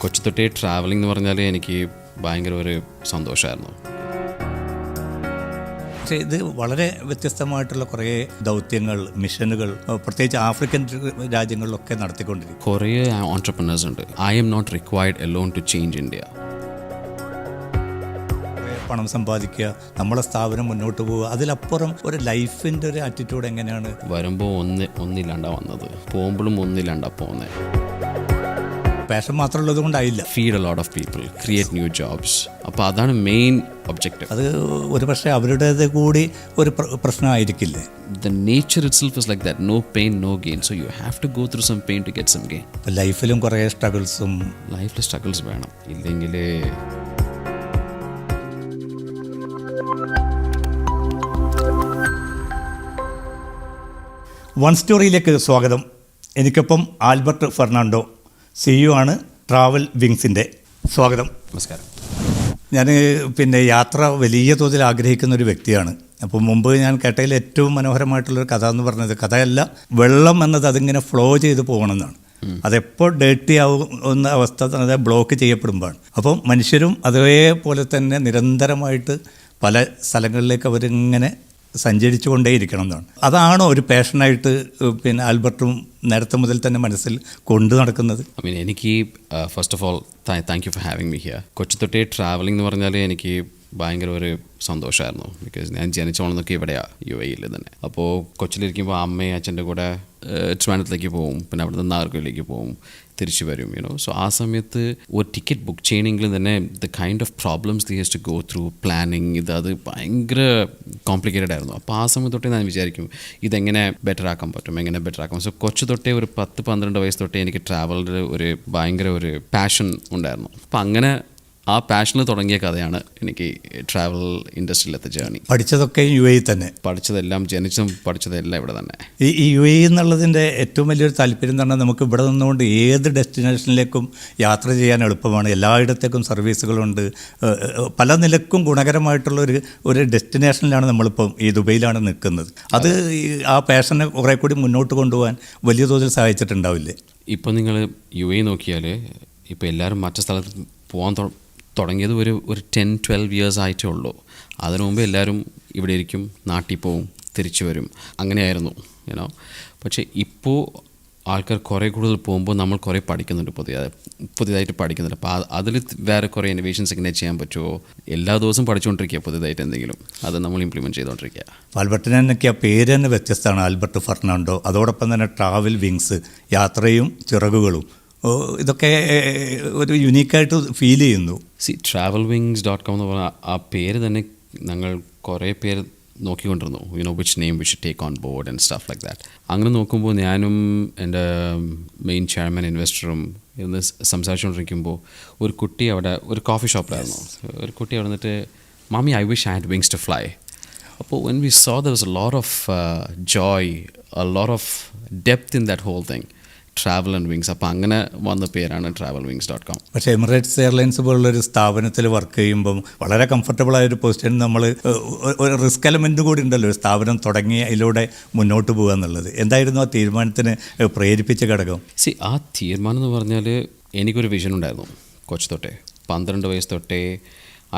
കൊച്ചു തൊട്ടേ ട്രാവലിംഗ് എന്ന് പറഞ്ഞാൽ എനിക്ക് ഭയങ്കര ഒരു സന്തോഷമായിരുന്നു. പക്ഷേ ഇത് വളരെ വ്യത്യസ്തമായിട്ടുള്ള കുറേ ദൗത്യങ്ങൾ, മിഷനുകൾ പ്രത്യേകിച്ച് ആഫ്രിക്കൻ രാജ്യങ്ങളിലൊക്കെ നടത്തിക്കൊണ്ടിരിക്കും. കുറേ ഓൺട്രപ്രനേഴ്സ് ഉണ്ട്. I am not required alone to change India. പണം സമ്പാദിക്കുക, നമ്മളെ സ്ഥാപനം മുന്നോട്ട് പോവുക, അതിലപ്പുറം ഒരു ലൈഫിൻ്റെ ഒരു ആറ്റിറ്റ്യൂഡ് എങ്ങനെയാണ്? വരുമ്പോൾ ഒന്നില്ലാണ്ടാ വന്നത്, പോകുമ്പോഴും ഒന്നില്ലാണ്ടാ പോകുന്നത്. പാഷൻ മാത്രമുള്ളത് കൊണ്ടായില്ല. Feed a lot of people, create new jobs. അപ്പോൾ അതാണ് മെയിൻ ഒബ്ജക്റ്റീവ്. അത് ഒരു പക്ഷേ അവരുടേത് കൂടി ഒരു പ്രശ്നമായിരിക്കില്ലേ? The nature itself is like that. No pain, no gain. So you have to go through some pain to get some gain. ലൈഫിലും കുറേ സ്ട്രഗിൾസും. ലൈഫിൽ സ്ട്രഗിൾസ് വേണം, ഇല്ലെങ്കിൽ വൺ സ്റ്റോറിയിലേക്ക് സ്വാഗതം. എനിക്കൊപ്പം ആൽബർട്ട് ഫെർണാണ്ടോ, CEO ആണ് ട്രാവൽ വിങ്സിൻ്റെ. സ്വാഗതം. നമസ്കാരം. ഞാൻ യാത്ര വലിയ തോതിൽ ആഗ്രഹിക്കുന്ന ഒരു വ്യക്തിയാണ്. അപ്പോൾ മുമ്പ് ഞാൻ കേട്ടതിൽ ഏറ്റവും മനോഹരമായിട്ടുള്ളൊരു കഥ എന്ന് പറഞ്ഞത്, കഥയല്ല, വെള്ളം എന്നത് അതിങ്ങനെ ഫ്ലോ ചെയ്ത് പോകണമെന്നാണ്. അതെപ്പോൾ ഡേർട്ടി ആവുന്ന അവസ്ഥ അത് ബ്ലോക്ക് ചെയ്യപ്പെടുമ്പോഴാണ്. അപ്പം മനുഷ്യരും അതേപോലെ തന്നെ നിരന്തരമായിട്ട് പല സ്ഥലങ്ങളിലേക്ക് അവരിങ്ങനെ സഞ്ചരിച്ചു കൊണ്ടേയിരിക്കണം എന്നാണ്. അതാണോ ഒരു പാഷനായിട്ട് ആൽബർട്ടും നേരത്തെ മുതൽ തന്നെ മനസ്സിൽ കൊണ്ടു നടക്കുന്നത്? എനിക്ക് first of all thank you for having me here. കൊച്ചു തൊട്ടേ ട്രാവലിംഗ് എന്ന് പറഞ്ഞാൽ എനിക്ക് ഭയങ്കര ഒരു സന്തോഷമായിരുന്നു. ബിക്കോസ് ഞാൻ ജനിച്ചോളന്നൊക്കെ ഇവിടെയാണ്, UAE തന്നെ. അപ്പോൾ കൊച്ചിലിരിക്കുമ്പോൾ അമ്മയും അച്ഛൻ്റെ കൂടെ ട്രിവാൻഡ്രത്തിലേക്ക് പോകും, പിന്നെ അവിടുന്ന് നാഗർകോയിലേക്ക് പോകും, തിരിച്ചു വരും. സോ ആ സമയത്ത് ഒരു ടിക്കറ്റ് ബുക്ക് ചെയ്യണമെങ്കിൽ തന്നെ the kind of problems the has to go through planning, അത് ഭയങ്കര കോംപ്ലിക്കേറ്റഡ് ആയിരുന്നു. അപ്പോൾ ആ സമയത്ത് തൊട്ടേ ഞാൻ വിചാരിക്കും ഇതെങ്ങനെ ബെറ്റർ ആക്കാൻ പറ്റും. സോ കൊച്ചു തൊട്ടേ ഒരു 10-12 വയസ്സ് തൊട്ടേ എനിക്ക് ട്രാവലിൽ ഒരു ഭയങ്കര ഒരു പാഷൻ ഉണ്ടായിരുന്നു. അപ്പം അങ്ങനെ ആ പാഷനിൽ തുടങ്ങിയ കഥയാണ് എനിക്ക് ട്രാവൽ ഇൻഡസ്ട്രിയിലത്തെ ജേർണി. പഠിച്ചതൊക്കെ UAE തന്നെ? പഠിച്ചതെല്ലാം, ജനിച്ചും പഠിച്ചതെല്ലാം ഇവിടെ തന്നെ. ഈ UAE എന്നുള്ളതിൻ്റെ ഏറ്റവും വലിയൊരു താല്പര്യം എന്ന് പറഞ്ഞാൽ നമുക്ക് ഇവിടെ നിന്നുകൊണ്ട് ഏത് ഡെസ്റ്റിനേഷനിലേക്കും യാത്ര ചെയ്യാൻ എളുപ്പമാണ്. എല്ലായിടത്തേക്കും സർവീസുകളുണ്ട്. പല നിലക്കും ഗുണകരമായിട്ടുള്ള ഒരു ഡെസ്റ്റിനേഷനിലാണ് നമ്മളിപ്പം ഈ ദുബൈയിലാണ് നിൽക്കുന്നത്. അത് ആ പാഷനെ കുറേ കൂടി മുന്നോട്ട് കൊണ്ടുപോകാൻ വലിയ തോതിൽ സഹായിച്ചിട്ടുണ്ടാവില്ലേ? ഇപ്പോൾ നിങ്ങൾ UAE നോക്കിയാൽ ഇപ്പോൾ എല്ലാവരും മറ്റു സ്ഥലത്ത് പോകാൻ തുടങ്ങിയത് ഒരു 10-12 ഇയേഴ്സ് ആയിട്ടേ ഉള്ളൂ. അതിനു മുമ്പ് എല്ലാവരും ഇവിടെ ഇരിക്കും, നാട്ടിൽ പോവും, തിരിച്ചു വരും, അങ്ങനെയായിരുന്നു. പക്ഷേ ഇപ്പോൾ ആൾക്കാർ കുറേ കൂടുതൽ പോകുമ്പോൾ നമ്മൾ കുറേ പഠിക്കുന്നുണ്ട്, പുതിയതായിട്ട് പഠിക്കുന്നുണ്ട്. അപ്പോൾ അതിൽ വേറെ കുറേ ഇന്നോവേഷൻസ് എങ്ങനെ ചെയ്യാൻ പറ്റുമോ, എല്ലാ ദിവസവും പഠിച്ചുകൊണ്ടിരിക്കുക പുതിയതായിട്ട് എന്തെങ്കിലും, അത് നമ്മൾ ഇംപ്ലിമെൻറ്റ് ചെയ്തുകൊണ്ടിരിക്കുക. ആൽബർട്ടിനൊക്കെ ആ പേര് തന്നെ വ്യത്യസ്തമാണ്, ആൽബർട്ട് ഫെർണാണ്ടോ. അതോടൊപ്പം തന്നെ ട്രാവൽ വിങ്സ്, യാത്രയും ചിറകുകളും, ഇതൊക്കെ ഒരു യുണീക്കായിട്ട് ഫീൽ ചെയ്യുന്നു. Travelwingscom എന്ന് പറഞ്ഞാൽ ആ പേര് തന്നെ ഞങ്ങൾ കുറേ പേര് നോക്കിക്കൊണ്ടിരുന്നു. Which name we should take on board and staff like that. അങ്ങനെ നോക്കുമ്പോൾ ഞാനും എൻ്റെ മെയിൻ ചെയർമാൻ ഇൻവെസ്റ്ററും ഇന്ന് സംസാരിച്ചുകൊണ്ടിരിക്കുമ്പോൾ ഒരു കുട്ടി അവിടെ ഒരു കോഫി ഷോപ്പിലായിരുന്നു. ഒരു കുട്ടി അവിടെ നിന്നിട്ട്, "മാമി, I wish I had wings to fly." അപ്പോൾ when we saw there was a lot of joy, a lot of depth in that whole thing. Travel and wings. അപ്പോൾ അങ്ങനെ വന്ന പേരാണ് Travelwingscom. പക്ഷേ എമിറേറ്റ്സ് എയർലൈൻസ് പോലുള്ളൊരു സ്ഥാപനത്തിൽ വർക്ക് ചെയ്യുമ്പം വളരെ കംഫർട്ടബിളായൊരു പൊസിഷൻ, നമ്മൾ ഒരു റിസ്ക് എലമെൻറ്റ് കൂടി ഉണ്ടല്ലോ, ഒരു സ്ഥാപനം തുടങ്ങി അതിലൂടെ മുന്നോട്ട് പോകുക എന്നുള്ളത്. എന്തായിരുന്നു ആ തീരുമാനത്തിന് പ്രേരിപ്പിച്ച ഘടകം? ആ തീരുമാനം എന്ന് പറഞ്ഞാൽ എനിക്കൊരു വിഷൻ ഉണ്ടായിരുന്നു കൊച്ചു തൊട്ടേ. 12 വയസ്സ് തൊട്ടേ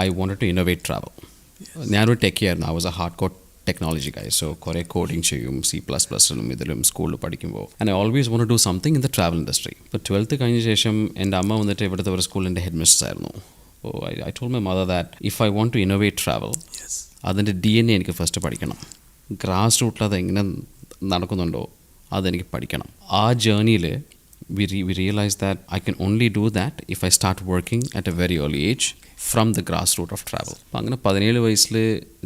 I wanted to innovate travel. ഞാനൊരു ടെക്കിയായിരുന്നു. I was a hard core technology guy. So കുറേ കോഡിങ് ചെയ്യും, C++ലും ഇതിലും സ്കൂളിൽ പഠിക്കുമ്പോൾ. And I always want to do something in the travel industry. ഇപ്പോൾ 12th കഴിഞ്ഞ ശേഷം എൻ്റെ അമ്മ വന്നിട്ട് ഇവിടുത്തെ ഒരു സ്കൂളിൻ്റെ ഹെഡ് മിസ്ട്രസ് ആയിരുന്നു. അപ്പോൾ I told my mother that if I want to innovate travel, അതിൻ്റെ DNA എനിക്ക് ഫസ്റ്റ് പഠിക്കണം. ഗ്രാസ് റൂട്ടിൽ അതെങ്ങനെ നടക്കുന്നുണ്ടോ അതെനിക്ക് പഠിക്കണം. ആ ജേർണിയിൽ we realized that I can only do that if I start working at a very early age from the grass root of travel. അപ്പോൾ അങ്ങനെ 17 വയസ്സിൽ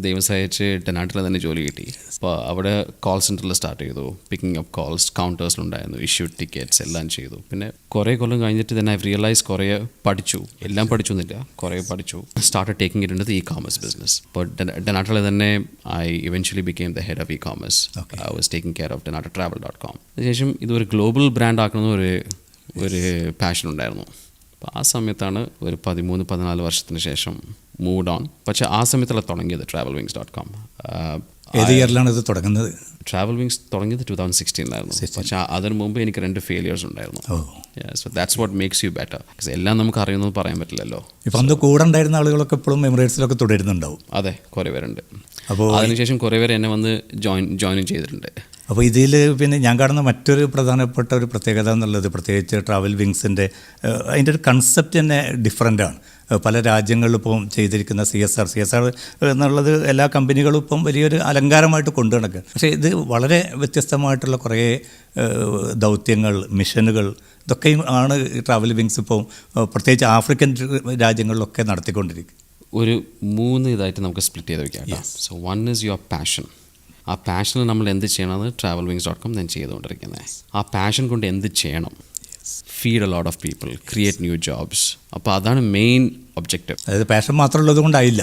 ദൈവം സഹായിച്ച് ഡെനാട്ടിൽ തന്നെ ജോലി കിട്ടി. അപ്പോൾ അവിടെ കോൾ സെൻറ്ററിൽ സ്റ്റാർട്ട് ചെയ്തു, പിക്കിംഗ് അപ്പ് കോൾസ്, കൗണ്ടേഴ്സിലുണ്ടായിരുന്നു, ഇഷ്യൂ ടിക്കറ്റ്സ് എല്ലാം ചെയ്തു. പിന്നെ കുറേ കൊല്ലം കഴിഞ്ഞിട്ട് തന്നെ ഐ റിയലൈസ് കുറേ പഠിച്ചു, എല്ലാം പഠിച്ചു എന്നില്ല, കുറേ പഠിച്ചു. Start taking it in to the e-commerce business. അപ്പോൾ ഡെനാട്ടിൽ തന്നെ I eventually became the head of e-commerce. I was taking care of denatratravel.com. അതിനുശേഷം ഇതൊരു ഗ്ലോബൽ ബ്രാൻഡ് ആക്കണമെന്ന് ഒരു പാഷൻ ഉണ്ടായിരുന്നു. അപ്പോൾ ആ സമയത്താണ് ഒരു 13-14 വർഷത്തിന് ശേഷം മൂവ്ഡ് ഓൺ. പക്ഷേ ആ സമയത്തല്ല തുടങ്ങിയത് travelwings.com. ഏത് ഇയറിലാണ് ഇത് തുടങ്ങുന്നത്? ട്രാവൽ വിങ്സ് തുടങ്ങിയത് 2016 പക്ഷേ അതിന് മുമ്പ് എനിക്ക് 2 ഫെയിലിയേഴ്സ് ഉണ്ടായിരുന്നു. So that's what makes you better. എല്ലാം നമുക്ക് അറിയുന്നത് പറയാൻ പറ്റില്ലല്ലോ. ഇപ്പം അന്ന് കൂടെ ഉണ്ടായിരുന്ന ആളുകളൊക്കെ ഇപ്പോഴും എമിറേറ്റ്സിലൊക്കെ തുടരുന്നുണ്ടാവും. അതെ, കുറേ പേരുണ്ട്. അപ്പോൾ അതിനുശേഷം കുറേ പേര് എന്നെ വന്ന് ജോയിൻ ചെയ്തിട്ടുണ്ട്. അപ്പോൾ ഇതിൽ പിന്നെ ഞാൻ കാണുന്ന മറ്റൊരു പ്രധാനപ്പെട്ട ഒരു പ്രത്യേകത എന്നുള്ളത്, പ്രത്യേകിച്ച് ട്രാവൽ വിങ്സിൻ്റെ അതിൻ്റെ ഒരു കൺസെപ്റ്റ് തന്നെ ഡിഫറെൻ്റാണ്. പല രാജ്യങ്ങളിലും ഇപ്പം ചെയ്തിരിക്കുന്ന CSR എന്നുള്ളത് എല്ലാ കമ്പനികളും ഇപ്പം വലിയൊരു അലങ്കാരമായിട്ട് കൊണ്ടു നടക്കുക. പക്ഷേ ഇത് വളരെ വ്യത്യസ്തമായിട്ടുള്ള കുറേ ദൗത്യങ്ങൾ, മിഷനുകൾ ഇതൊക്കെയും ആണ് ട്രാവൽ വിങ്സ് ഇപ്പോൾ പ്രത്യേകിച്ച് ആഫ്രിക്കൻ രാജ്യങ്ങളിലൊക്കെ നടത്തിക്കൊണ്ടിരിക്കുക. ഒരു 3 ഇതായിട്ട് നമുക്ക് സ്പ്ലിറ്റ് ചെയ്ത് വയ്ക്കാം. So 1 is your passion. ആ പാഷനിൽ നമ്മൾ എന്ത് ചെയ്യണമെന്ന് travelwings.com ഞാൻ ചെയ്തുകൊണ്ടിരിക്കുന്നത്. ആ പാഷൻ കൊണ്ട് എന്ത് ചെയ്യണം? Feed a lot of people, create new jobs. അപ്പോൾ അതാണ് മെയിൻ ഒബ്ജക്റ്റീവ്. അതായത് പാഷൻ മാത്രമുള്ളത് കൊണ്ടായില്ല.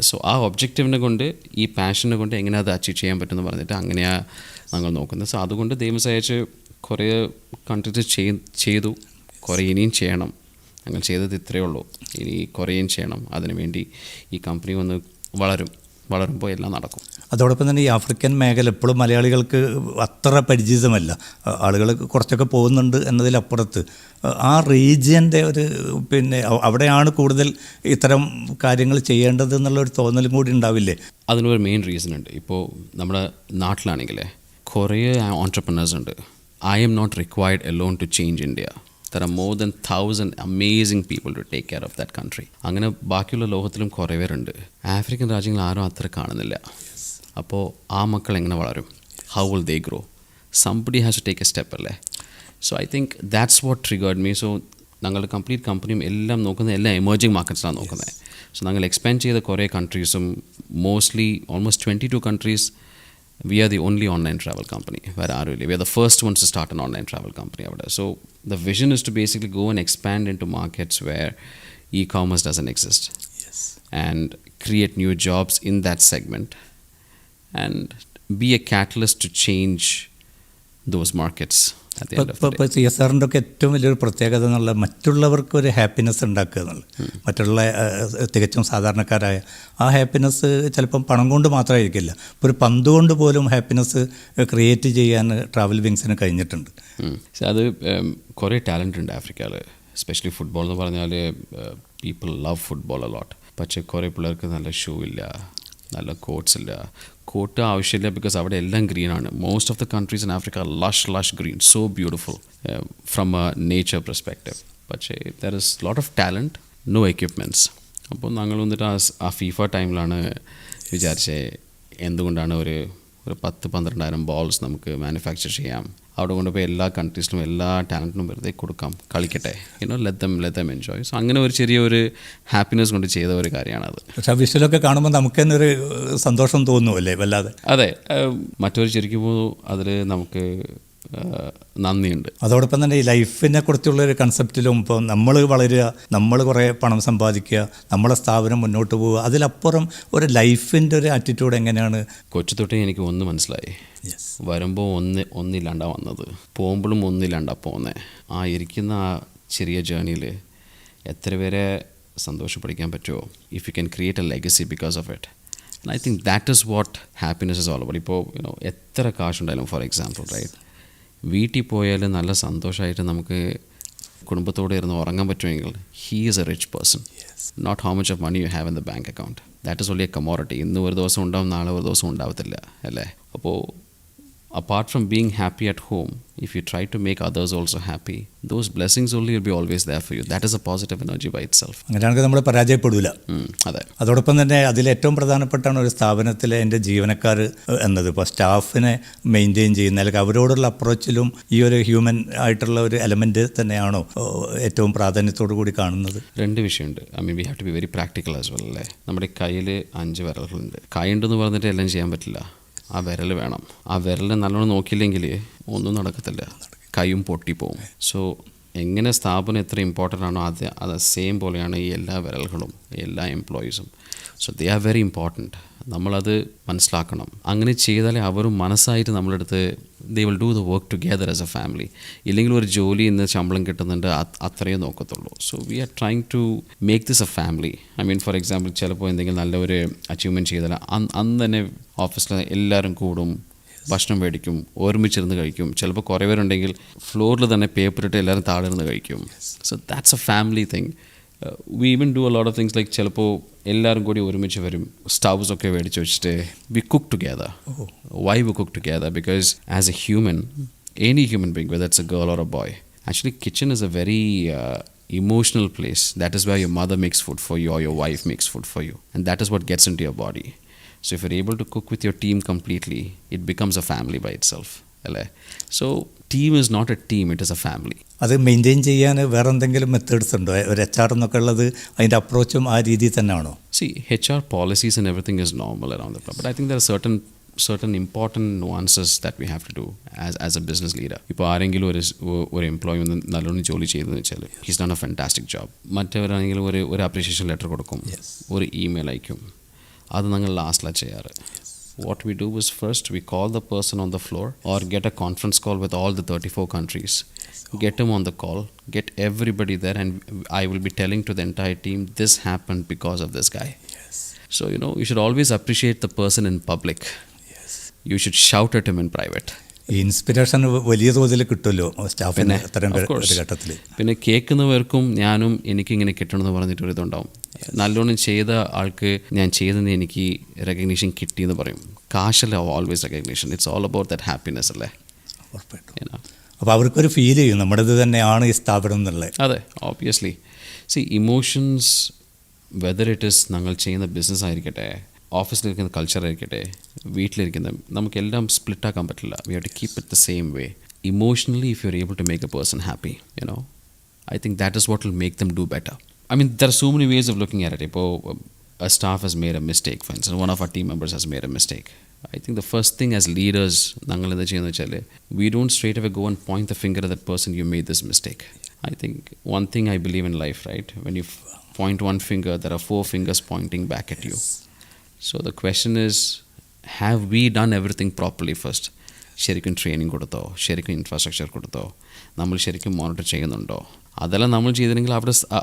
സോ ആ ഒബ്ജക്റ്റീവിനെ കൊണ്ട്, ഈ പാഷനെ കൊണ്ട് എങ്ങനെ അത് അച്ചീവ് ചെയ്യാൻ പറ്റുമെന്ന് പറഞ്ഞിട്ട് അങ്ങനെയാണ് ഞങ്ങൾ നോക്കുന്നത്. സോ അതുകൊണ്ട് ദൈവം സഹായിച്ച് കുറേ കൺട്രീസ് ചെയ്തു, കുറേ ഇനിയും ചെയ്യണം. ഞങ്ങൾ ചെയ്തത് ഇത്രയേ ഉള്ളൂ, ഇനി കുറേയും ചെയ്യണം. അതിനുവേണ്ടി ഈ കമ്പനി വന്ന് വളരുമ്പോൾ എല്ലാം നടക്കും. അതോടൊപ്പം തന്നെ ഈ ആഫ്രിക്കൻ മേഖല എപ്പോഴും മലയാളികൾക്ക് അത്ര പരിചിതമല്ല. ആളുകൾ കുറച്ചൊക്കെ പോകുന്നുണ്ട് എന്നതിലപ്പുറത്ത് ആ റീജിയൻ്റെ ഒരു പിന്നെ അവിടെയാണ് കൂടുതൽ ഇത്തരം കാര്യങ്ങൾ ചെയ്യേണ്ടത് എന്നുള്ളൊരു തോന്നലും കൂടി ഉണ്ടാവില്ലേ? അതിനൊരു മെയിൻ റീസൺ ഉണ്ട്. ഇപ്പോൾ നമ്മുടെ നാട്ടിലാണെങ്കിൽ കുറേ ഓൺട്രപ്രനേഴ്സ് ഉണ്ട്. I am not required alone to change India. There are more than 1,000 amazing people to take care of that country. അങ്ങനെ ബാക്കിയുള്ള ലോകത്തിലും കുറേ പേരുണ്ട്. ആഫ്രിക്കൻ രാജ്യങ്ങൾ ആരും അത്ര കാണുന്നില്ല. അപ്പോൾ ആ മക്കൾ എങ്ങനെ വളരും? How will they grow? Somebody has to take a step അല്ലേ? So I think that's what triggered me. So ഞങ്ങളുടെ കംപ്ലീറ്റ് കമ്പനിയും എല്ലാം നോക്കുന്നത് എല്ലാം എമേർജിങ് മാർക്കറ്റ്സിലാണ് നോക്കുന്നത്. സോ ഞങ്ങൾ എക്സ്പാൻഡ് ചെയ്ത കുറേ കൺട്രീസും mostly almost 22 countries. We are the only online travel company where we are the first ones to start an online travel company out there. So the vision is to basically go and expand into markets where e-commerce doesn't exist. Yes. And create new jobs in that segment and be a catalyst to change those markets at the end of the day. ഇപ്പോൾ CSRൻ്റെ ഒക്കെ ഏറ്റവും വലിയൊരു പ്രത്യേകത എന്നുള്ള മറ്റുള്ളവർക്ക് ഒരു happiness ഉണ്ടാക്കുക എന്നുള്ളത്. മറ്റുള്ള തികച്ചും സാധാരണക്കാരായ ആ ഹാപ്പിനെസ് ചിലപ്പം പണം കൊണ്ട് മാത്രമായിരിക്കില്ല. ഇപ്പോൾ ഒരു പന്ത് കൊണ്ട് പോലും ഹാപ്പിനെസ് ക്രിയേറ്റ് ചെയ്യാൻ ട്രാവൽ വിങ്സിന് കഴിഞ്ഞിട്ടുണ്ട്. അത് കുറേ ടാലൻ്റ് ഉണ്ട് ആഫ്രിക്കയിൽ. എസ്പെഷ്യലി ഫുട്ബോൾ എന്ന് പറഞ്ഞാൽ പീപ്പിൾ ലവ് ഫുട്ബോൾ അ ലോട്ട്. പക്ഷേ കുറേ പിള്ളേർക്ക് നല്ല ഷൂ ഇല്ല, നല്ല കോട്ട്സ് ഇല്ല. കോട്ട് ആവശ്യമില്ല, ബിക്കോസ് അവിടെ എല്ലാം ഗ്രീനാണ്. Most of the countries in Africa lush green, so beautiful from a nature perspective. പക്ഷേ there is lot of talent, no equipments. അപ്പോൾ ഞങ്ങൾ വന്നിട്ട് ആ ഫീഫ ടൈമിലാണ് വിചാരിച്ചത് എന്തുകൊണ്ടാണ് ഒരു 10,000-12,000 ബോൾസ് നമുക്ക് മാനുഫാക്ചർ ചെയ്യാം, അവിടെ കൊണ്ടുപോയി എല്ലാ കൺട്രീസിലും എല്ലാ ടാലൻറ്റിനും വെറുതെ കൊടുക്കാം, കളിക്കട്ടെ, ലെറ്റ് ദം എൻജോയ്. സോ അങ്ങനെ ഒരു ചെറിയൊരു ഹാപ്പിനെസ് കൊണ്ട് ചെയ്ത ഒരു കാര്യമാണത്. പക്ഷേ ആ വിഷ്വലൊക്കെ കാണുമ്പോൾ നമുക്ക് തന്നെ ഒരു സന്തോഷം തോന്നുമല്ലേ വല്ലാതെ? അതെ, മറ്റൊരു ചിരിക്കുമ്പോൾ അതിൽ നമുക്ക് നന്ദിയുണ്ട്. അതോടൊപ്പം തന്നെ ഈ ലൈഫിനെ കുറിച്ചുള്ളൊരു കൺസെപ്റ്റിലും ഇപ്പോൾ നമ്മൾ വളരുക, നമ്മൾ കുറേ പണം സമ്പാദിക്കുക, നമ്മളെ സ്ഥാപനം മുന്നോട്ട് പോവുക, അതിലപ്പുറം ഒരു ലൈഫിൻ്റെ ഒരു ആറ്റിറ്റ്യൂഡ് എങ്ങനെയാണ്? കൊച്ചു തൊട്ടേ എനിക്ക് ഒന്ന് മനസ്സിലായി. വരുമ്പോൾ ഒന്നില്ലാണ്ടാ വന്നത്, പോകുമ്പോഴും ഒന്നില്ലാണ്ടാ പോകുന്നത്. ആ ഇരിക്കുന്ന ആ ചെറിയ ജേർണിയിൽ എത്ര പേരെ സന്തോഷപ്പെടുത്താൻ പറ്റുമോ? If you can create A legacy because of it. I think that is what happiness is all about. ഇപ്പോൾ എത്ര കാശുണ്ടായാലും, ഫോർ എക്സാമ്പിൾ റൈറ്റ്, വീട്ടിൽ പോയാൽ നല്ല സന്തോഷമായിട്ട് നമുക്ക് കുടുംബത്തോടെ ഇരുന്ന് ഉറങ്ങാൻ പറ്റുമെങ്കിൽ he is a rich person. Not how much of money you have in the bank account. That is only a commodity. ഇന്ന് ഒരു ദിവസം ഉണ്ടാവും, നാളെ ഒരു ദിവസം ഉണ്ടാവത്തില്ല അല്ലേ? അപ്പോൾ apart from being happy at home, if you try to make others also happy, those blessings only will be always there for you. That is a positive energy by itself. അങ്ങനെയാണെങ്കിൽ നമ്മൾ പരാജയപ്പെടില്ല. അതെ. അതോടൊപ്പം തന്നെ അതിലേറ്റവും പ്രധാനപ്പെട്ടാണ് ഒരു സ്ഥാപനത്തിലെ എൻ്റെ ജീവനക്കാർ എന്നത്. ഇപ്പോൾ സ്റ്റാഫിനെ മെയിൻറ്റെയിൻ ചെയ്യുന്ന, അല്ലെങ്കിൽ അവരോടുള്ള അപ്രോച്ചിലും ഈ ഒരു ഹ്യൂമൻ ആയിട്ടുള്ള ഒരു എലമെൻറ്റ് തന്നെയാണോ ഏറ്റവും പ്രാധാന്യത്തോടു കൂടി കാണുന്നത്? 2 വിഷയമുണ്ട്. We have to be very practical as well അല്ലേ? നമ്മുടെ കയ്യിൽ 5 വിരലുകളുണ്ട്. കൈ ഉണ്ടെന്ന് പറഞ്ഞിട്ട് എല്ലാം ചെയ്യാൻ പറ്റില്ല. ആ വിരൽ വേണം. ആ വിരലിനെ നല്ലോണം നോക്കിയില്ലെങ്കിൽ ഒന്നും നടക്കത്തില്ല, കൈയും പൊട്ടിപ്പോവും. സോ എങ്ങനെ സ്ഥാപനം എത്ര ഇമ്പോർട്ടൻ്റ് ആണോ അത് സെയിം പോലെയാണ് ഈ എല്ലാ വിരലുകളും, എല്ലാ എംപ്ലോയീസും. So they are very important. നമ്മളത് മനസ്സിലാക്കണം. അങ്ങനെ ചെയ്താലേ അവരും മനസ്സായിട്ട് നമ്മളെടുത്ത് they will do the work together as a family. ഇല്ലെങ്കിൽ ഒരു ജോലി ഇന്ന് ശമ്പളം കിട്ടുന്നുണ്ട് അത്രയേ നോക്കത്തുള്ളൂ. So we are trying to make this a family. I mean for example ചിലപ്പോൾ എന്തെങ്കിലും നല്ലൊരു അച്ചീവ്മെൻറ്റ് ചെയ്താൽ അന്ന് തന്നെ ഓഫീസിൽ എല്ലാവരും കൂടും, ഭക്ഷണം മേടിക്കും, ഒരുമിച്ചിരുന്ന് കഴിക്കും. ചിലപ്പോൾ കുറേ പേരുണ്ടെങ്കിൽ ഫ്ലോറിൽ തന്നെ പേപ്പർ ഇട്ട് എല്ലാവരും താഴെ ഇരുന്ന് കഴിക്കും. So that's a family thing. We even do a lot of things like ചിലപ്പോൾ എല്ലാവരും കൂടി ഒരുമിച്ച് വരും, സ്റ്റൗവ്സ് ഒക്കെ മേടിച്ച് വെച്ചിട്ട് we cook together. Why we cook together? Because as a human, any human being, whether it's a girl or a boy, actually kitchen is a very emotional place. That is where your mother makes food for you or your wife makes food for you, and that is what gets into your body. So if you're able to cook with your team completely, it becomes a family by itself. So team is not a team, it is a family. അത് maintain ചെയ്യാൻ വേറെ എന്തെങ്കിലും methods ഉണ്ടോ? ഒരു HR എന്നൊക്കെ ഉള്ളത് അതിൻ്റെ അപ്രോച്ചും ആ രീതിയിൽ തന്നെയാണോ? See, HR policies and everything is normal around the club, but I think there are certain important nuances that we have to do as a business leader. ഇപ്പോൾ ആരെങ്കിലും ഒരു എംപ്ലോയി ഒന്ന് നല്ലോണം ജോലി ചെയ്തെന്ന് വെച്ചാൽ he's done a fantastic job, മറ്റവരാണെങ്കിലും ഒരു അപ്രീഷിയേഷൻ ലെറ്റർ കൊടുക്കും, ഒരു ഇമെയിൽ അയക്കും. അത് ഞങ്ങൾ ലാസ്റ്റിലാണ് ചെയ്യാറ്. What we do is first we call the person on the floor or get a conference call with all the 34 countries. Get him on the call, get everybody there, and I will be telling to the entire team, this happened because of this guy. So, you should always appreciate the person in public. You should shout at him in private. Inspiration വലിയ തോതിൽ കിട്ടുമല്ലോ സ്റ്റാഫിന് അത്തരം ഒരു ഘട്ടത്തിൽ. പിന്നെ കേൾക്കുന്നവർക്കും ഞാനും എനിക്കിങ്ങനെ കിട്ടണമെന്ന് പറഞ്ഞിട്ടൊരു ഇതുണ്ടാവും. നല്ലോണം ചെയ്ത ആൾക്ക് ഞാൻ ചെയ്തെന്ന് എനിക്ക് റെക്കഗ്നീഷൻ കിട്ടിയെന്ന് പറയും. കാശല്ല always recognition, it's all about that happiness അല്ലേ. അപ്പോൾ അവർക്കൊരു ഫീൽ ചെയ്യും നമ്മുടേത് തന്നെയാണ് ഈ സ്ഥാപനം എന്നുള്ളത്. അതെ, obviously. Emotions whether it is ഞങ്ങൾ ചെയ്യുന്ന ബിസിനസ് ആയിരിക്കട്ടെ, ഓഫീസിലിരിക്കുന്ന കൾച്ചറായിരിക്കട്ടെ, വീട്ടിലിരിക്കുന്ന, നമുക്കെല്ലാം സ്പ്ലിറ്റാക്കാൻ പറ്റില്ല. We have to keep it the same way. Emotionally if you are able to make a person happy, I think that is what will make them do better. I mean, there are so many ways of looking at it. If a staff has made a mistake, for instance, one of our team members has made a mistake, I think the first thing as leaders, we don't straight away go and point the finger at that person, you made this mistake. I think one thing I believe in life, right? When you point one finger, there are 4 fingers pointing back at you. So the question is, have we done everything properly first? ശരിക്കും training കൊടുത്തോ, ശരിക്കും infrastructure കൊടുത്തോ, നമ്മൾ ശരിക്കും monitor ചെയ്യുന്നുണ്ടോ? അതെല്ലാം നമ്മൾ ചെയ്തില്ലെങ്കിൽ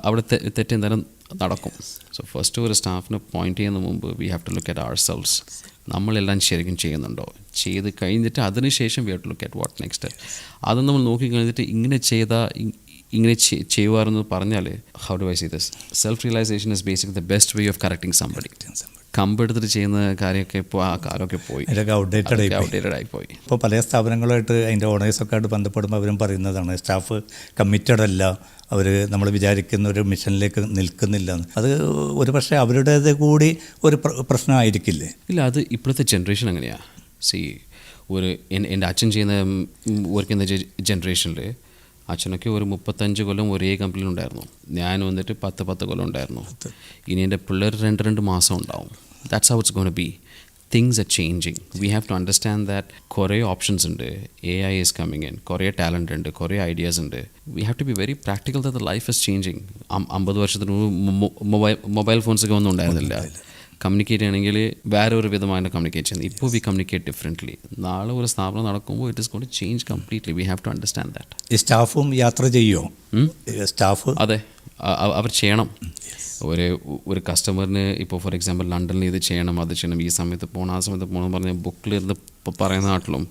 അവിടെ തെറ്റ് എന്തായാലും നടക്കും. സോ ഫസ്റ്റ് ഒരു സ്റ്റാഫിനെ പോയിന്റ് ചെയ്യുന്ന മുമ്പ് we have to look at ourselves. നമ്മളെല്ലാം ശരിക്കും ചെയ്യുന്നുണ്ടോ? ചെയ്ത് കഴിഞ്ഞിട്ട് അതിനുശേഷം we have to look at what next. അത് നമ്മൾ നോക്കി കഴിഞ്ഞിട്ട് ഇങ്ങനെ ചെയ്യുമാറെന്ന് പറഞ്ഞാൽ, how do I see this? Self realisation is basic the best way of correcting somebody. കമ്പെടുത്തിട്ട് ചെയ്യുന്ന കാര്യമൊക്കെ ഇപ്പോൾ ആ കാലമൊക്കെ പോയി, ഔട്ട്ഡേറ്റഡ് ആയിപ്പോയി. ഇപ്പോൾ പല സ്ഥാപനങ്ങളുമായിട്ട് അതിൻ്റെ ഓണേഴ്സൊക്കെ ആയിട്ട് ബന്ധപ്പെടുമ്പോൾ അവരും പറയുന്നതാണ് സ്റ്റാഫ് കമ്മിറ്റഡ് അല്ല, അവർ നമ്മൾ വിചാരിക്കുന്ന ഒരു മിഷനിലേക്ക് നിൽക്കുന്നില്ല. അത് ഒരു പക്ഷേ അവരുടേത് കൂടി ഒരു പ്രശ്നമായിരിക്കില്ലേ? ഇല്ല, അത് ഇപ്പോഴത്തെ ജനറേഷൻ അങ്ങനെയാണ്. എൻ്റെ അച്ഛൻ ചെയ്യുന്ന വർക്ക് ചെയ്യുന്ന ജനറേഷനിൽ അച്ഛനൊക്കെ ഒരു 35 കൊല്ലം ഒരേ കമ്പനിയിലുണ്ടായിരുന്നു. ഞാൻ വന്നിട്ട് 10 കൊല്ലം ഉണ്ടായിരുന്നു. ഇനി എൻ്റെ പിള്ളേർ 2 മാസം ഉണ്ടാവും. That's how it's gonna be. Things are changing. We have to understand that കുറേ ഓപ്ഷൻസ് ഉണ്ട്. AI ഈസ് കമ്മിങ് ഇൻ, കുറേ ടാലൻ്റ് ഉണ്ട്, കുറേ ഐഡിയാസ് ഉണ്ട്. We have to be very practical that the life is changing. 50 വർഷത്തിന് മുമ്പ് mobile ഫോൺസൊക്കെ ഒന്നും ഉണ്ടായിരുന്നില്ല. കമ്മ്യൂണിക്കേറ്റ് ചെയ്യണമെങ്കിൽ വേറെ ഒരു വിധമാണ് കമ്മ്യൂണിക്കേറ്റ് ചെയ്യുന്നത്. ഇപ്പോൾ വി കമ്മ്യൂണിക്കേറ്റ് ഡിഫറെൻ്റ്ലി. നാളെ ഒരു സ്ഥാപനം നടക്കുമ്പോൾ it is going to change completely. We have to understand that. ഈ സ്റ്റാഫും യാത്ര ചെയ്യുമോ? സ്റ്റാഫ് അതെ, അവർ ചെയ്യണം. ഒരു കസ്റ്റമറിന് ഇപ്പോൾ ഫോർ എക്സാമ്പിൾ ലണ്ടനിൽ ഇത് ചെയ്യണം, അത് ചെയ്യണം, ഈ സമയത്ത് പോകണം, ആ സമയത്ത് പോകണം പറഞ്ഞാൽ ബുക്കിലിരുന്ന് പറയുന്ന നാട്ടിലും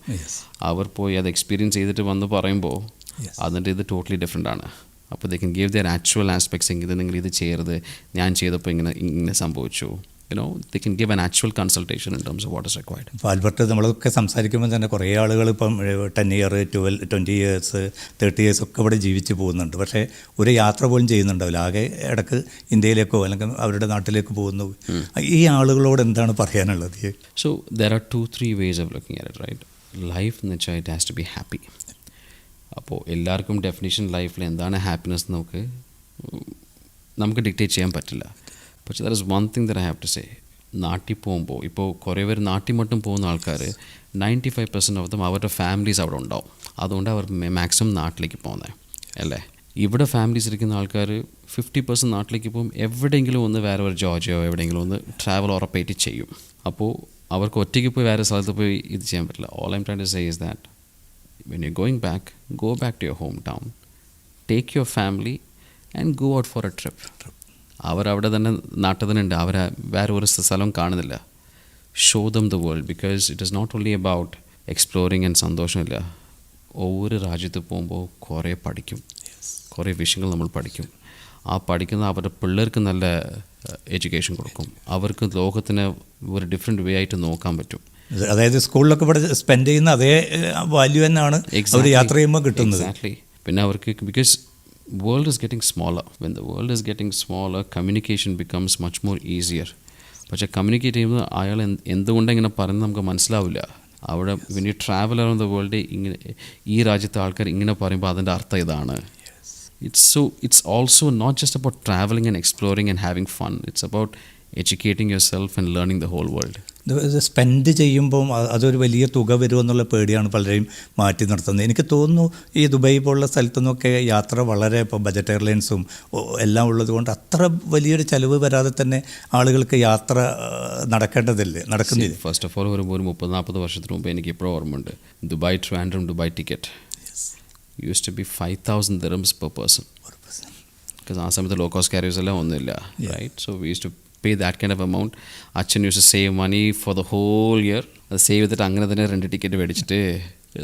അവർ പോയി അത് എക്സ്പീരിയൻസ് ചെയ്തിട്ട് വന്ന് പറയുമ്പോൾ അതിൻ്റെ ഇത് ടോട്ടലി ഡിഫറെൻ്റ് ആണ്. അപ്പോൾ they can give their actual aspects. ഇത് നിങ്ങൾ ഇത് ചെയ്യരുത്, ഞാൻ ചെയ്തപ്പോൾ ഇങ്ങനെ സംഭവിച്ചു. They can give an actual consultation in terms of what is required. ഇപ്പോൾ ആൽബർട്ട്, നമ്മളൊക്കെ സംസാരിക്കുമ്പോൾ തന്നെ കുറേ ആളുകൾ ഇപ്പം 10 ഇയർ 20 ഇയേഴ്സ് 30 ഇയേഴ്സ് ഒക്കെ ഇവിടെ ജീവിച്ച് പോകുന്നുണ്ട്. പക്ഷേ ഒരു യാത്ര പോലും ചെയ്യുന്നുണ്ടാവില്ല. ആകെ ഇടയ്ക്ക് ഇന്ത്യയിലേക്കോ അല്ലെങ്കിൽ അവരുടെ നാട്ടിലേക്ക് പോകുന്നു. ഈ ആളുകളോട് എന്താണ് പറയാനുള്ളത്? So there are 2-3 ways of looking at it, right? Life എന്ന് വെച്ചാൽ it has to be happy. അപ്പോൾ എല്ലാവർക്കും ഡെഫിനിഷൻ ലൈഫിൽ എന്താണ് ഹാപ്പിനെസ് നമുക്ക് ഡിക്റ്റേറ്റ് ചെയ്യാൻ പറ്റില്ല. പക്ഷേ there is one thing that I have to say. നാട്ടിൽ പോകുമ്പോൾ ഇപ്പോൾ കുറേ പേര് നാട്ടിൽ മട്ടും പോകുന്ന ആൾക്കാർ 95% ഓഫ് ദം അവരുടെ ഫാമിലീസ് അവിടെ ഉണ്ടാവും. അതുകൊണ്ട് അവർ മാക്സിമം നാട്ടിലേക്ക് പോകുന്നത് അല്ലേ. ഇവിടെ ഫാമിലീസ് ഇരിക്കുന്ന ആൾക്കാർ 50% നാട്ടിലേക്ക് പോകും. എവിടെയെങ്കിലും ഒന്ന് വേറെ ഒരു ജോർജിയോ എവിടെയെങ്കിലും ഒന്ന് ട്രാവൽ ഉറപ്പായിട്ട് ചെയ്യും. അപ്പോൾ അവർക്ക് ഒറ്റയ്ക്ക് പോയി വേറെ സ്ഥലത്ത് പോയി ഇത് ചെയ്യാൻ പറ്റില്ല. All I'm trying to say is that when you're going back, go back to your hometown, take your family and go out for a trip. അവരവിടെ തന്നെ നാട്ടിൽ തന്നെ ഉണ്ട്, അവരെ വേറെ ഒരു സ്ഥലം കാണുന്നില്ല. Show them the world, because it is not only about exploring and സന്തോഷമില്ല. ഒவ்வொரு രാജ്യത്ത് പോകുമ്പോൾ കുറേ പഠിക്കും, കുറേ വിഷയങ്ങൾ നമ്മൾ പഠിക്കും. ആ പഠിക്കുന്ന അവരുടെ പിള്ളേർക്ക് നല്ല എഡ്യൂക്കേഷൻ കൊടുക്കും, അവർക്ക് ലോകത്തിന് ഒരു ഡിഫറെൻറ്റ് വേ ആയിട്ട് നോക്കാൻ പറ്റും. അതായത് സ്കൂളിലൊക്കെ ഇവിടെ സ്പെൻഡ് ചെയ്യുന്ന അതേ വാല്യൂ തന്നെയാണ് അവർ യാത്ര ചെയ്യുമ്പോൾ കിട്ടുന്നത്. എക്സാക്ട്ലി. പിന്നെ അവർക്ക് because world is getting smaller. When the world is getting smaller, communication becomes much more easier. പക്ഷേ കമ്മ്യൂണിക്കേറ്റ് ചെയ്യുമ്പോൾ അയാൾ എന്തുകൊണ്ട് ഇങ്ങനെ പറയുന്നത് നമുക്ക് മനസ്സിലാവില്ല. അവിടെ when you travel around the world, ഇങ്ങനെ ഈ രാജ്യത്തെ ആൾക്കാർ ഇങ്ങനെ പറയുമ്പോൾ അതിൻ്റെ അർത്ഥം ഇതാണ്. It's also not just about traveling and exploring and having fun. It's about educating yourself and learning the whole world. ഇത് സ്പെൻഡ് ചെയ്യുമ്പം അതൊരു വലിയ തുക വരുമെന്നുള്ള പേടിയാണ് പലരെയും മാറ്റി നിർത്തുന്നത്. എനിക്ക് തോന്നുന്നു ഈ ദുബായ് പോലുള്ള സ്ഥലത്തു നിന്നൊക്കെ യാത്ര വളരെ ഇപ്പോൾ ബജറ്റ് എയർലൈൻസും എല്ലാം ഉള്ളത് കൊണ്ട് അത്ര വലിയൊരു ചിലവ് വരാതെ തന്നെ ആളുകൾക്ക് യാത്ര നടക്കുന്നില്ല. ഫസ്റ്റ് ഓഫ് ഓൾ ഒരു 30-40 വർഷത്തിന് മുമ്പ് എനിക്ക് ഇപ്പോഴും ഓർമ്മയുണ്ട്, Dubai Trivandrum Dubai ticket used to be 5,000 dirhams per person. Because ആ സമയത്ത് ലോ കോസ്റ്റ് കാരിയേഴ്സ് എല്ലാം ഒന്നുമില്ല, right? So we use to pay that kind of amount. അച്ഛൻ use to save money for the whole year. അത് save ചെയ്തിട്ട് അങ്ങനെ തന്നെ 2 ticket മേടിച്ചിട്ട്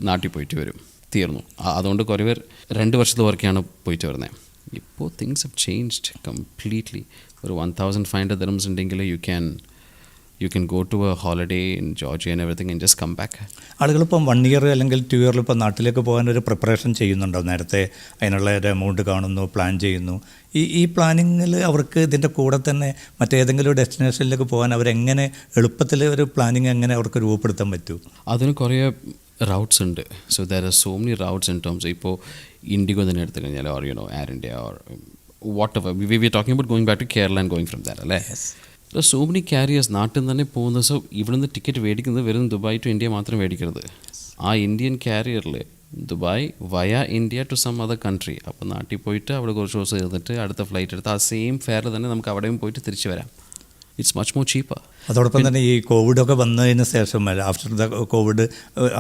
നാട്ടിൽ പോയിട്ട് വരും, തീർന്നു. അതുകൊണ്ട് കുറേ പേർ 2 വർഷത്തെ വർക്കാണ് പോയിട്ട് വരുന്നത്. ഇപ്പോൾ തിങ്സ് ഹവ് ചേഞ്ച്ഡ് കംപ്ലീറ്റ്ലി. ഒരു 1,500 dirhams ഉണ്ടെങ്കിൽ you can go to a holiday in Georgia and everything and just come back. ആളുകളിപ്പം 1 year അല്ലെങ്കിൽ 2 ഇയറിൽ ഇപ്പോൾ നാട്ടിലേക്ക് പോകാനൊരു പ്രിപ്പറേഷൻ ചെയ്യുന്നുണ്ടോ? നേരത്തെ അതിനുള്ള ഒരു എമൗണ്ട് കാണുന്നു, പ്ലാൻ ചെയ്യുന്നു. ഈ പ്ലാനിങ്ങിൽ അവർക്ക് ഇതിൻ്റെ കൂടെ തന്നെ മറ്റേതെങ്കിലും ഒരു ഡെസ്റ്റിനേഷനിലേക്ക് പോകാൻ അവരെങ്ങനെ എളുപ്പത്തിൽ ഒരു പ്ലാനിങ് എങ്ങനെ അവർക്ക് രൂപപ്പെടുത്താൻ പറ്റും? അതിന് കുറേ റൗട്ട്സ് ഉണ്ട്. So there are so many routes in terms. ഇപ്പോൾ ഇൻഡിഗോ തന്നെ എടുത്തു കഴിഞ്ഞാൽ, or Air India or whatever, we are talking about going back to Kerala and going from that, അല്ലേ? സോ മെനി കാരിയേഴ്സ് നാട്ടിൽ നിന്ന് തന്നെ പോകുന്നത്. സോ ഇവിടുന്ന് ടിക്കറ്റ് മേടിക്കുന്നത് വെറും ദുബായ് ടു ഇന്ത്യ മാത്രം മേടിക്കരുത്. ആ ഇന്ത്യൻ കാരിയറിൽ Dubai via India to some other country. അപ്പോൾ നാട്ടിൽ പോയിട്ട് അവിടെ കുറച്ച് ദിവസം ഇരുന്നിട്ട് അടുത്ത ഫ്ലൈറ്റ് എടുത്ത് ആ സെയിം ഫെയറിൽ തന്നെ നമുക്ക് അവിടെയും പോയിട്ട് തിരിച്ചു വരാം. It's much more cheaper. അതോടൊപ്പം തന്നെ ഈ കോവിഡൊക്കെ വന്നതിന് ശേഷം ആഫ്റ്റർ ദ കോവിഡ്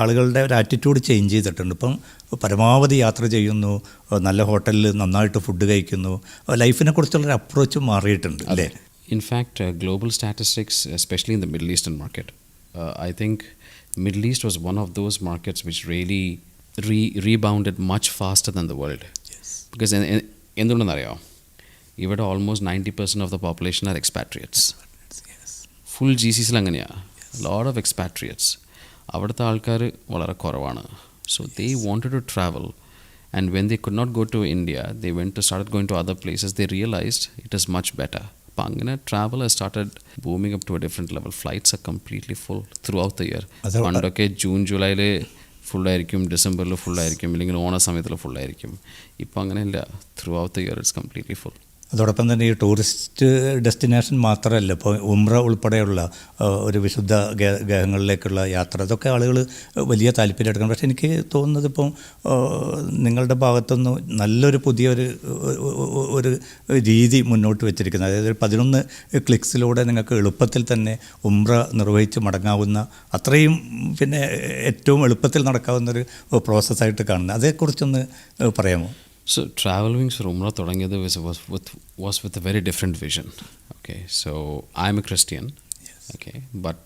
ആളുകളുടെ ഒരു ആറ്റിറ്റ്യൂഡ് ചേഞ്ച് ചെയ്തിട്ടുണ്ട്. ഇപ്പം പരമാവധി യാത്ര ചെയ്യുന്നു, നല്ല ഹോട്ടലിൽ നന്നായിട്ട് ഫുഡ് കഴിക്കുന്നു, ലൈഫിനെ കുറിച്ചുള്ളൊരു അപ്രോച്ച് മാറിയിട്ടുണ്ട്, അല്ലേ? In fact, global statistics, especially in the Middle Eastern market, I think Middle East was one of those markets which really rebounded much faster than the world. Yes. Because എന്തുകൊണ്ടെന്നറിയാമോ, ഇവിടെ almost 90% of the population are expatriates. Yes. Full GCCയിൽ അങ്ങനെയാണ്. Lot of expatriates. അവിടുത്തെ ആൾക്കാർ വളരെ കുറവാണ്. So they wanted to travel, and when they could not go to India, they started going to other places. They realized it is much better. അപ്പം അങ്ങനെ travel started booming up to a different level. Flights are completely full throughout the year. പണ്ടൊക്കെ June ജൂലൈയിൽ ഫുള്ളായിരിക്കും, ഡിസംബറിൽ ഫുള്ളായിരിക്കും, ഇല്ലെങ്കിൽ ഓണ സമയത്തിൽ ഫുള്ളായിരിക്കും. ഇപ്പോൾ അങ്ങനെയല്ല, through out the year it's completely full. അതോടൊപ്പം തന്നെ ഈ ടൂറിസ്റ്റ് ഡെസ്റ്റിനേഷൻ മാത്രമല്ല, ഇപ്പോൾ ഉംറ ഉൾപ്പെടെയുള്ള ഒരു വിശുദ്ധ ഗ്രഹങ്ങളിലേക്കുള്ള യാത്ര, അതൊക്കെ ആളുകൾ വലിയ താല്പര്യം എടുക്കണം. പക്ഷേ എനിക്ക് തോന്നുന്നത് ഇപ്പം നിങ്ങളുടെ ഭാഗത്തുനിന്ന് നല്ലൊരു പുതിയൊരു രീതി മുന്നോട്ട് വെച്ചിരിക്കുന്നത്. അതായത് 11 ക്ലിക്സിലൂടെ നിങ്ങൾക്ക് എളുപ്പത്തിൽ തന്നെ ഉംറ നിർവഹിച്ച് മടങ്ങാവുന്ന, അത്രയും പിന്നെ ഏറ്റവും എളുപ്പത്തിൽ നടക്കാവുന്നൊരു പ്രോസസ്സായിട്ട് കാണുന്നത്. അതേക്കുറിച്ചൊന്ന് പറയാമോ? So Travelwings for Umrah തുടങ്ങിയത് was with a very different vision. Okay, so I'm a Christian. Yes. Okay, but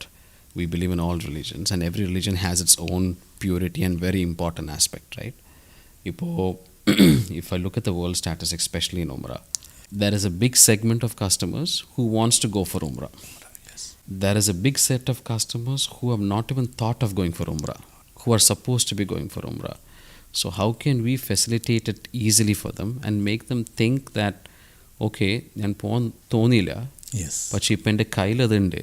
we believe in all religions, and every religion has its own purity and very important aspect, right? If I look at the world statistics, especially in Umrah, there is a big segment of customers who wants to go for Umrah. Yes. There is a big set of customers who have not even thought of going for Umrah, who are supposed to be going for Umrah. So how can we facilitate it easily for them and make them think that, okay, ഞാൻ പോകാൻ തോന്നിയില്ല, പക്ഷേ ഇപ്പം എൻ്റെ കയ്യിൽ അതുണ്ട്.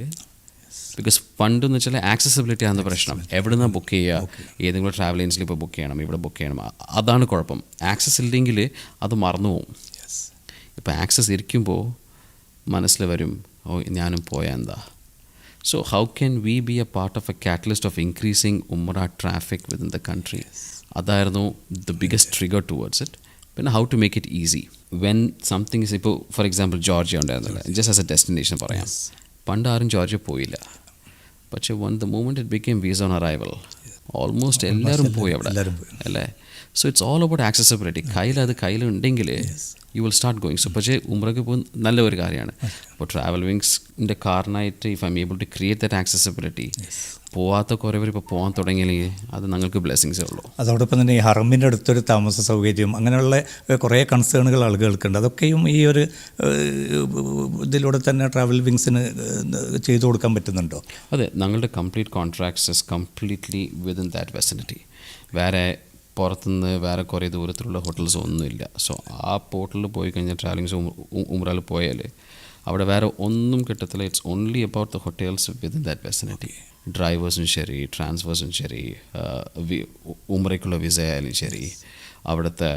Because പണ്ടെന്ന് വെച്ചാൽ ആക്സസിബിലിറ്റി ആണ് പ്രശ്നം. എവിടെ നിന്നാണ് ബുക്ക് ചെയ്യുക? ഏതെങ്കിലും ട്രാവൽ ഏജൻസിൽ ഇപ്പോൾ ബുക്ക് ചെയ്യണം, ഇവിടെ ബുക്ക് ചെയ്യണം, അതാണ് കുഴപ്പം. ആക്സസ് ഇല്ലെങ്കിൽ അത് മറന്നു പോകും. ഇപ്പോൾ ആക്സസ് ഇരിക്കുമ്പോൾ മനസ്സിൽ വരും, ഓ ഞാനും പോയാൽ എന്താ. So how can we be a part of a catalyst of increasing Umrah traffic within the country? അതായിരുന്നു the biggest trigger towards it. പിന്നെ how to make it easy. When something is, ഇപ്പോൾ for example Georgia ഉണ്ടായിരുന്നില്ല, just as A destination പറയാം. പണ്ട് ആരും Georgia പോയില്ല. പക്ഷേ the moment it became visa on arrival, almost എല്ലാവരും പോയി അവിടെ അല്ലേ. So it's all about accessibility. കയ്യിലുണ്ടെങ്കിൽ you will start going. So പക്ഷേ ഉംറയ്ക്ക് പോകുന്ന നല്ല ഒരു കാര്യമാണ്. അപ്പോൾ ട്രാവൽ വിങ്സിൻ്റെ കാരണമായിട്ട് if I am able to create that accessibility, പോവാത്ത കുറേ പേർ ഇപ്പോൾ പോകാൻ തുടങ്ങിയില്ലെങ്കിൽ അത് ഞങ്ങൾക്ക് ബ്ലെസ്സിങ്സേ ഉള്ളൂ. അതോടൊപ്പം തന്നെ ഈ ഹറമിൻ്റെ അടുത്തൊരു താമസ സൗകര്യം, അങ്ങനെയുള്ള കുറേ കൺസേണുകൾ ആളുകൾക്കുണ്ട്. അതൊക്കെയും ഈ ഒരു ഇതിലൂടെ തന്നെ ട്രാവൽ വിങ്സിന് ചെയ്തു കൊടുക്കാൻ പറ്റുന്നുണ്ടോ? അതെ, ഞങ്ങളുടെ complete contracts is completely within that vicinity. വേറെ പുറത്തുനിന്ന് വേറെ കുറേ ദൂരത്തിലുള്ള ഹോട്ടൽസ് ഒന്നുമില്ല. സോ ആ പോർട്ടലിൽ പോയി കഴിഞ്ഞാൽ ട്രാവലിങ്സ് ഉംറയിൽ പോയാൽ അവിടെ വേറെ ഒന്നും കിട്ടത്തില്ല. It's only about the hotels within that vicinity. ഡ്രൈവേഴ്സും ശരി, ട്രാൻസ്ഫേഴ്സും ശരി, ഉംറയ്ക്കുള്ള വിസ ആയാലും ശരി, അവിടുത്തെ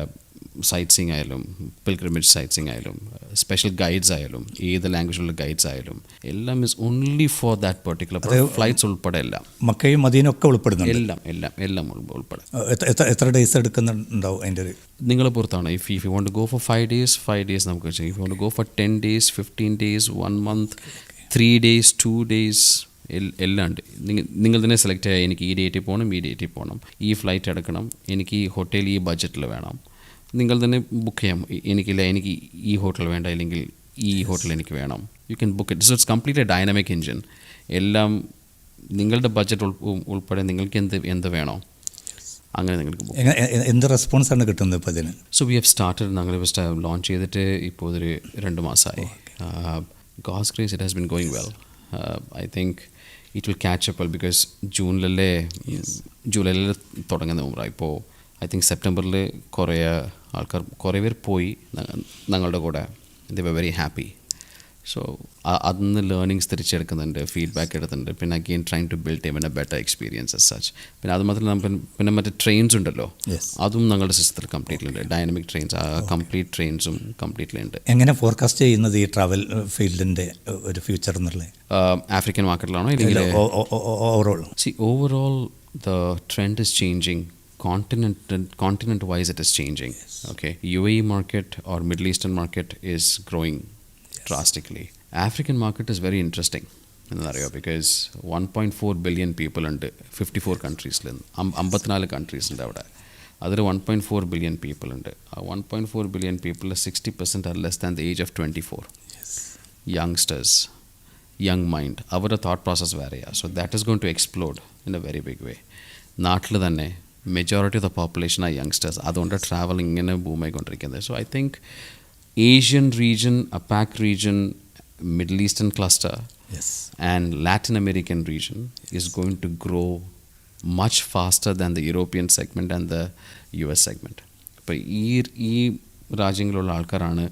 സൈറ്റ് സീയിങ് ആയാലും, പിൽഗ്രിമേജ് സൈറ്റ് സീയിങ് ആയാലും, സ്പെഷ്യൽ ഗൈഡ്സ് ആയാലും, ഏത് ലാംഗ്വേജിലുള്ള ഗൈഡ്സ് ആയാലും എല്ലാം is only for that particular flights ഉൾപ്പെടെ എല്ലാം. മക്കയും മദീനയൊക്കെ ഉൾപ്പെടുന്നുണ്ട്. എല്ലാം ഉൾപ്പെടെ. എത്ര ഡേയ്സ് എടുക്കുന്നുണ്ടാവും അതിൻ്റെ ഒരു? നിങ്ങൾ പുറത്താണ്. If you want to go for 5 days നമുക്ക് ചെയ്യാം. If you want to go for 10 days, 15 days, 1 month, 3 days, 2 days എല്ലാം ഉണ്ട്. നിങ്ങൾ തന്നെ സെലക്ട് ചെയ്യുക. എനിക്ക് ഈ ഡേറ്റിൽ പോകണം, ഈ ഫ്ലൈറ്റ് എടുക്കണം, എനിക്ക് ഈ ഹോട്ടൽ ഈ ബഡ്ജറ്റിൽ വേണം. നിങ്ങൾ തന്നെ ബുക്ക് ചെയ്യാം. എനിക്ക് ഈ ഹോട്ടൽ വേണ്ട, അല്ലെങ്കിൽ ഈ ഹോട്ടൽ എനിക്ക് വേണം. You can book it. So it's complete A dynamic engine. എല്ലാം നിങ്ങളുടെ ബഡ്ജറ്റ് ഉൾപ്പെടെ നിങ്ങൾക്ക് എന്ത് വേണോ അങ്ങനെ നിങ്ങൾക്ക് എന്ത് റെസ്പോൺസാണ് കിട്ടുന്നത് ഇപ്പോൾ അതിന്? So we have started. ഞങ്ങൾ ലോഞ്ച് ചെയ്തിട്ട് ഇപ്പോൾ ഒരു 2 മാസമായി. God's grace it has been going well. I think it will catch up well because ജൂലൈയിലെ തുടങ്ങുന്ന ഉംറ. ഇപ്പോൾ ഐ തിങ്ക് സെപ്റ്റംബറിൽ കുറേ പേർ പോയി ഞങ്ങളുടെ കൂടെ. They were very happy. So അതിന്ന് ലേണിങ്സ് തിരിച്ചെടുക്കുന്നുണ്ട്, ഫീഡ്ബാക്ക് എടുക്കുന്നുണ്ട്. പിന്നെ again trying to build time a better experience as such. പിന്നെ അത് മാത്രമല്ല, പിന്നെ മറ്റേ ട്രെയിൻസ് ഉണ്ടല്ലോ, അതും ഞങ്ങളുടെ സിസ്റ്റത്തിൽ കംപ്ലീറ്റ്ലി ഉണ്ട്. ഡൈനാമിക് ട്രെയിൻസ്, ആ കംപ്ലീറ്റ് ട്രെയിൻസും കംപ്ലീറ്റ്ലി ഉണ്ട്. എങ്ങനെ ഫോർകാസ്റ്റ് ചെയ്യുന്നത് ഈ ട്രാവൽ ഫീൽഡിൻ്റെ ഒരു ഫ്യൂച്ചർ എന്നുള്ളത്? ആഫ്രിക്കൻ മാർക്കറ്റിലാണോ ഇല്ലെങ്കിൽ overall? Overall the trend is changing. Continent wise it is changing. Okay, UAE market or Middle Eastern market is growing drastically. African market is very interesting because 1.4 billion people ഉണ്ട് 54 countries. 54 countries ഉണ്ട് അവിടെ. അതിൽ 1.4 billion people ഉണ്ട്. ആ 1.4 billion people 60% are less than the age of 24. Youngsters, young mind, അവരുടെ thought process വേറെയാണ്. So that is going to explode in a very big way. നാട്ടിൽ തന്നെ majority of the population are youngsters. അതുകൊണ്ട് travel ഇങ്ങനെ ബൂമായിക്കൊണ്ടിരിക്കുന്നത്. So I think Asian region, APAC region, Middle Eastern cluster and Latin American region is going to grow much faster than the European segment and the US segment. അപ്പോൾ ഈ രാജ്യങ്ങളിലുള്ള ആൾക്കാരാണ്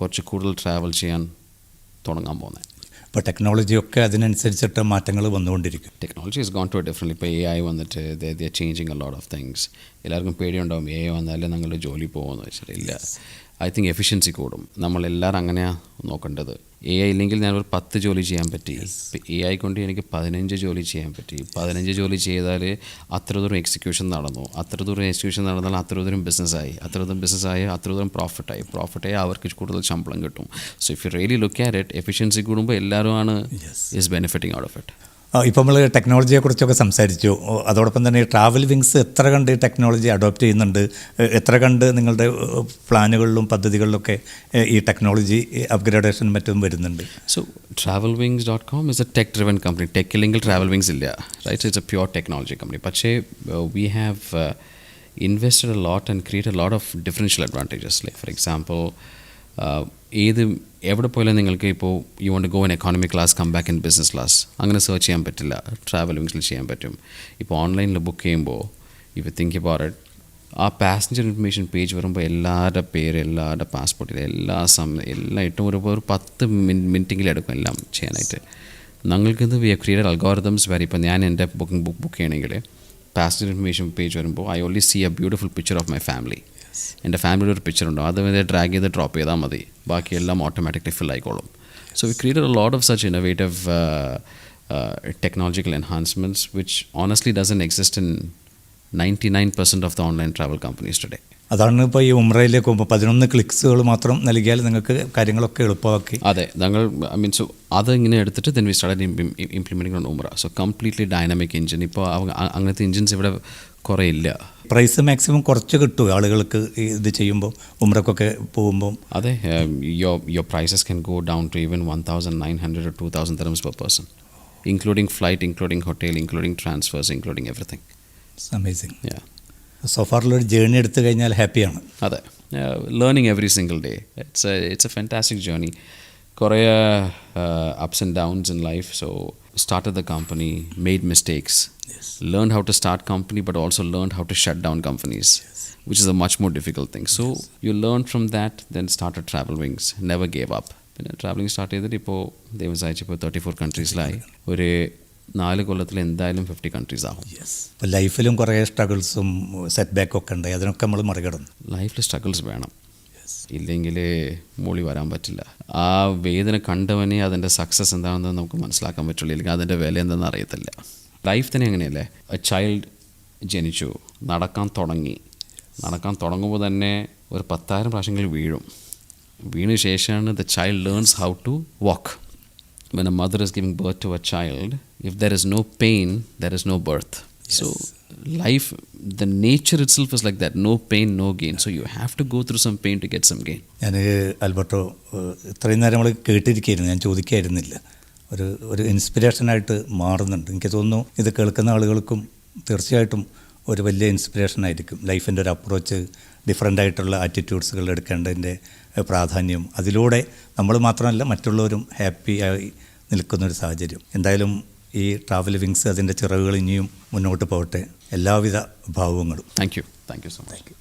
കുറച്ച് കൂടുതൽ travel ചെയ്യാൻ തുടങ്ങാൻ പോകുന്നത്. ഇപ്പോൾ ടെക്നോളജിയൊക്കെ അതിനനുസരിച്ചിട്ട് മാറ്റങ്ങൾ വന്നുകൊണ്ടിരിക്കും. Technology is gone to a different. ഇപ്പോൾ AI വന്നിട്ട് they are changing a lot of things. എല്ലാവർക്കും പേടിയുണ്ടാവും AI വന്നാലേ ഞങ്ങളുടെ ജോലി പോകുമെന്ന് വെച്ചിട്ട്. ഇല്ല, ഐ തിങ്ക് എഫിഷ്യൻസി കൂടും. നമ്മളെല്ലാവരും അങ്ങനെയാണ് നോക്കേണ്ടത്. AI ഇല്ലെങ്കിൽ ഞാനൊരു 10 ജോലി ചെയ്യാൻ പറ്റി. ഇപ്പോൾ AI കൊണ്ട് എനിക്ക് 15 ജോലി ചെയ്യാൻ പറ്റി. 15 ജോലി ചെയ്താൽ അത്ര ദൂരം എക്സിക്യൂഷൻ നടന്നു. അത്ര ദൂരം എക്സിക്യൂഷൻ നടന്നാൽ അത്ര ദൂരം ബിസിനസ്സായി. അത്ര ദൂരം ബിസിനസ്സായി അത്ര ദൂരം പ്രോഫിറ്റായി അവർക്ക് കൂടുതൽ ശമ്പളം കിട്ടും. So if you really look at it, efficiency കൂടുമ്പോൾ എല്ലാവരും ആണ് is benefiting out of it. ഇപ്പോൾ നമ്മൾ ടെക്നോളജിയെക്കുറിച്ചൊക്കെ സംസാരിച്ചു. അതോടൊപ്പം തന്നെ ട്രാവൽ വിങ്സ് എത്ര കണ്ട് ടെക്നോളജി അഡോപ്റ്റ് ചെയ്യുന്നുണ്ട്, എത്ര കണ്ട് നിങ്ങളുടെ പ്ലാനുകളിലും പദ്ധതികളിലൊക്കെ ഈ ടെക്നോളജി അപ്ഗ്രേഡേഷൻ മറ്റും വരുന്നുണ്ട്? So Travelwings.com is a tech driven company. Tech ഇല്ലെങ്കിൽ ട്രാവൽ വിങ്സ് ഇല്ല, right? It's a pure technology company. പക്ഷേ we have invested a lot and created a lot of differential advantages. Like for example, എവിടെ പോയാലും നിങ്ങൾക്ക് ഇപ്പോൾ you want go in economy class, come back in business class, അങ്ങനെ search ചെയ്യാൻ പറ്റില്ല. Travel വിങ്സിൽ ചെയ്യാൻ പറ്റും. ഇപ്പോൾ ഓൺലൈനിൽ ബുക്ക് ചെയ്യുമ്പോൾ if you think about it, ആ പാസഞ്ചർ ഇൻഫർമേഷൻ പേജ് വരുമ്പോൾ എല്ലാവരുടെ പേര്, എല്ലാവരുടെ പാസ്പോർട്ടിൽ എല്ലാം ഇട്ടും ഒരു 10 മിനിറ്റെങ്കിലും എടുക്കും എല്ലാം ചെയ്യാനായിട്ട്. ഞങ്ങൾക്കിത് വി ഹവ് ക്രിയേറ്റഡ് അൽഗോരിതംസ് വരെ. ഇപ്പോൾ ഞാൻ എൻ്റെ ബുക്ക് ചെയ്യണമെങ്കിൽ പാസഞ്ചർ ഇൻഫർമേഷൻ പേജ് വരുമ്പോൾ I only see a beautiful picture of my family. എൻ്റെ ഫാമിലിയുടെ ഒരു പിക്ചർ ഉണ്ടോ, അത് ഡ്രാഗ് ചെയ്ത് ഡ്രോപ്പ് ചെയ്താൽ മതി, ബാക്കിയെല്ലാം ഓട്ടോമാറ്റിക്കലി ഫിൽ ആയിക്കോളും. So we created A lot of such innovative technological enhancements which honestly doesn't exist in 99% of the online travel companies today. അതാണ് ഇപ്പോൾ ഈ ഉംറയിലേക്ക് പോകുമ്പോൾ 11 ക്ലിക്സുകൾ മാത്രം നൽകിയാൽ നിങ്ങൾക്ക് കാര്യങ്ങളൊക്കെ എളുപ്പമാക്കി. അതെ, ഞങ്ങൾ മീൻസ് അതിങ്ങനെ എടുത്തിട്ട് then we started implementing on Umrah. So completely dynamic engine. ഇപ്പോൾ അങ്ങനത്തെ എഞ്ചിൻസ് ഇവിടെ കുറേ ഇല്ല. പ്രൈസ് മാക്സിമം കുറച്ച് കിട്ടും ആളുകൾക്ക് ഇത് ചെയ്യുമ്പോൾ, ഉംറക്കൊക്കെ പോകുമ്പോൾ. അതെ, your prices can go down to even 1,900 or 2,000 dirhams per person, including flight, including hotel, including transfers, including everything. It's amazing. Yeah. സോഫാറിലൊരു ജേർണി എടുത്തു കഴിഞ്ഞാൽ ഹാപ്പിയാണ്. അതെ, learning every single day. It's a fantastic journey. കുറേ ups and downs in life. So started the company, made mistakes, learned how to start company, but also learned how to shut down companies, which is a much more difficult thing. So you learned from that, then started Travelwings, never gave up. പിന്നെ travelling start ചെയ്തിട്ട് ഇപ്പോൾ ദൈവം സഹായിച്ചപ്പോൾ 34 കൺട്രീസിലായി. ഒരു 4 കൊല്ലത്തിൽ എന്തായാലും 50 countries ആകും. ഇപ്പോൾ ലൈഫിലും കുറേ സ്ട്രഗിൾസും സെറ്റ് ബാക്കൊക്കെ ഉണ്ട്, അതിനൊക്കെ നമ്മൾ മറികടന്നു. ലൈഫിൽ സ്ട്രഗിൾസ് വേണം, ഇല്ലെങ്കിൽ മൂളി വരാൻ പറ്റില്ല. ആ വേദന കണ്ടവനെ അതിൻ്റെ സക്സസ് എന്താണെന്ന് നമുക്ക് മനസ്സിലാക്കാൻ പറ്റുള്ളൂ, ഇല്ലെങ്കിൽ അതിൻ്റെ വില എന്താണെന്ന് അറിയത്തില്ല. ലൈഫ് തന്നെ അങ്ങനെയല്ലേ. എ ചൈൽഡ് ജനിച്ചു, നടക്കാൻ തുടങ്ങുമ്പോൾ തന്നെ ഒരു 10,000 പ്രാവശ്യങ്ങളിൽ വീണ ശേഷമാണ് the child learns how to walk. When a mother is giving birth to a child, if there is no pain, there is no birth. So life, the nature itself is like that. No pain, no gain. So you have to go through some pain to get some gain. ഞാൻ Alberto ഇത്രയും നേരം നമ്മൾ കേട്ടിരിക്കുകയായിരുന്നു, ഞാൻ ചോദിക്കായിരുന്നില്ല. ഒരു ഇൻസ്പിറേഷനായിട്ട് മാറുന്നുണ്ട്. എനിക്ക് തോന്നുന്നു ഇത് കേൾക്കുന്ന ആളുകൾക്കും തീർച്ചയായിട്ടും ഒരു വലിയ ഇൻസ്പിറേഷനായിരിക്കും. ലൈഫിൻ്റെ ഒരു അപ്രോച്ച്, ഡിഫറെൻ്റ് ആയിട്ടുള്ള ആറ്റിറ്റ്യൂഡ്സുകൾ എടുക്കേണ്ടതിൻ്റെ പ്രാധാന്യം, അതിലൂടെ നമ്മൾ മാത്രമല്ല മറ്റുള്ളവരും ഹാപ്പിയായി നിൽക്കുന്നൊരു സാഹചര്യം. എന്തായാലും ഈ ട്രാവൽ വിങ്സ് അതിൻ്റെ ചിറകുകൾ ഇനിയും മുന്നോട്ട് പോകട്ടെ. എല്ലാവിധ ഭാവങ്ങളും. Thank you so much.